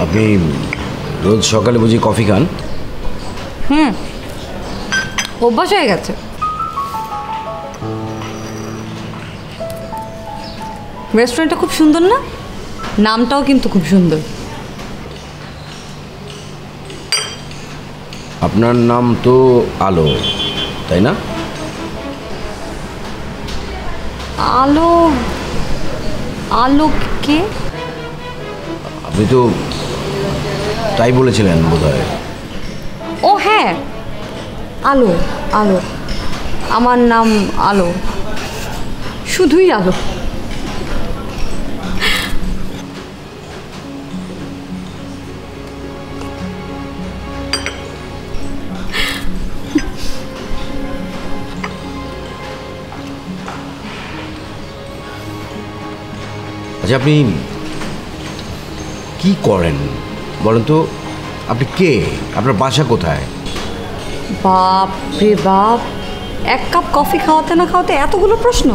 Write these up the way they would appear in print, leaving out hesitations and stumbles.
আপনি রোজ সকালে বুঝি কফি খান? অভ্যাস হয়ে গেছে। রেস্টুরেন্টটা খুব সুন্দর না? নামটাও কিন্তু খুব সুন্দর। আপনার নাম তো আলো, তাই না? আলো? আলো কে? আপনি তো তাই বলেছিলেন বোধহয়। ও হ্যাঁ, আলো। আলো, আমার নাম আলো, শুধুই আলো। আচ্ছা, আপনি কি করেন বলেন তো? আপনি কে? আপনার বাসা কোথায়? বাপ রে বাপ, এক কাপ কফি খাওয়াতে না খাওয়াতে এতগুলো প্রশ্ন।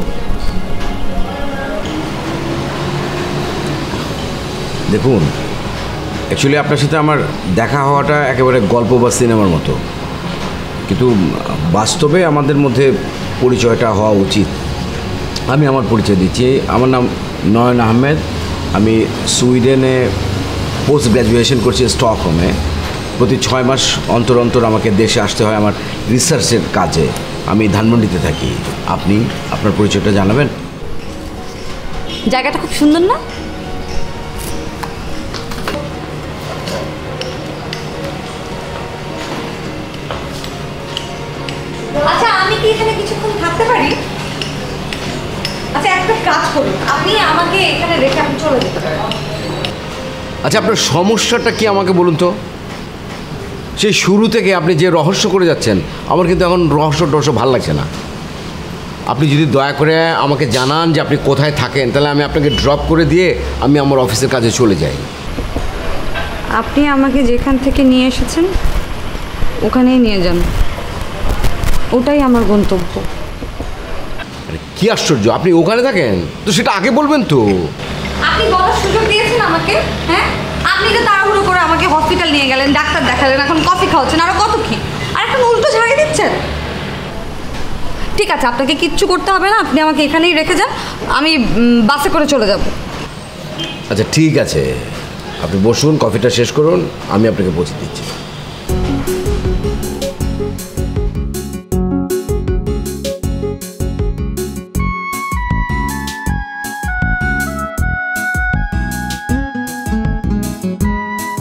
দেখুন, অ্যাকচুয়ালি আপনার সাথে আমার দেখা হওয়াটা একেবারে গল্প বা সিনেমার মতো, কিন্তু বাস্তবে আমাদের মধ্যে পরিচয়টা হওয়া উচিত। আমি আমার পরিচয় দিচ্ছি। আমার নাম নয়ন আহমেদ। আমি সুইডেনে পোস্ট গ্র্যাজুয়েশন করছি স্টকহোমে। প্রতি 6 মাস অন্তর অন্তর আমাকে দেশে আসতে হয় আমার রিসার্চের কাজে। আমি ধানমন্ডিতে থাকি। আপনি আপনার পরিচয়টা জানাবেন? জায়গাটা খুব সুন্দর না? আচ্ছা, আমি কি এখানে কিছুক্ষণ থাকতে পারি? আচ্ছা, একটা কাজ করুন, আপনি আমাকে এখানে রেখে আপনি চলে যেতে পারেন। আচ্ছা, আপনার সমস্যাটা কি আমাকে বলুন তো? সেই শুরু থেকে আপনি যে রহস্য করে যাচ্ছেন, আমার কিন্তু এখন রহস্য ভালো লাগছে না। আপনি যদি দয়া করে আমাকে জানান যে আপনি কোথায় থাকেন, তাহলে আমি আপনাকে ড্রপ করে দিয়ে আমি আমার অফিসের কাজে চলে যাই। আপনি আমাকে যেখান থেকে নিয়ে এসেছেন ওখানেই নিয়ে যান, ওটাই আমার গন্তব্য। আরে কি আশ্চর্য, আপনি ওখানে থাকেন? তো সেটা আগে বলবেন তো। আপনি বলার সুযোগ দিয়েছেন আমাকে? হ্যাঁ, আপনি তো তাড়াহুড়ো করে আমাকে হসপিটাল নিয়ে গেলেন, ডাক্তার দেখালেন, এখন কফি খাওয়াচ্ছেন, আরো কত কি, আর এখন উল্টো ঝাড়িয়ে দিচ্ছেন। ঠিক আছে, আপনাকে কিচ্ছু করতে হবে না, আপনি আমাকে এখানেই রেখে যান, আমি বাসে করে চলে যাব। আচ্ছা ঠিক আছে, আপনি বসুন, কফিটা শেষ করুন, আমি আপনাকে পৌঁছে দিচ্ছি।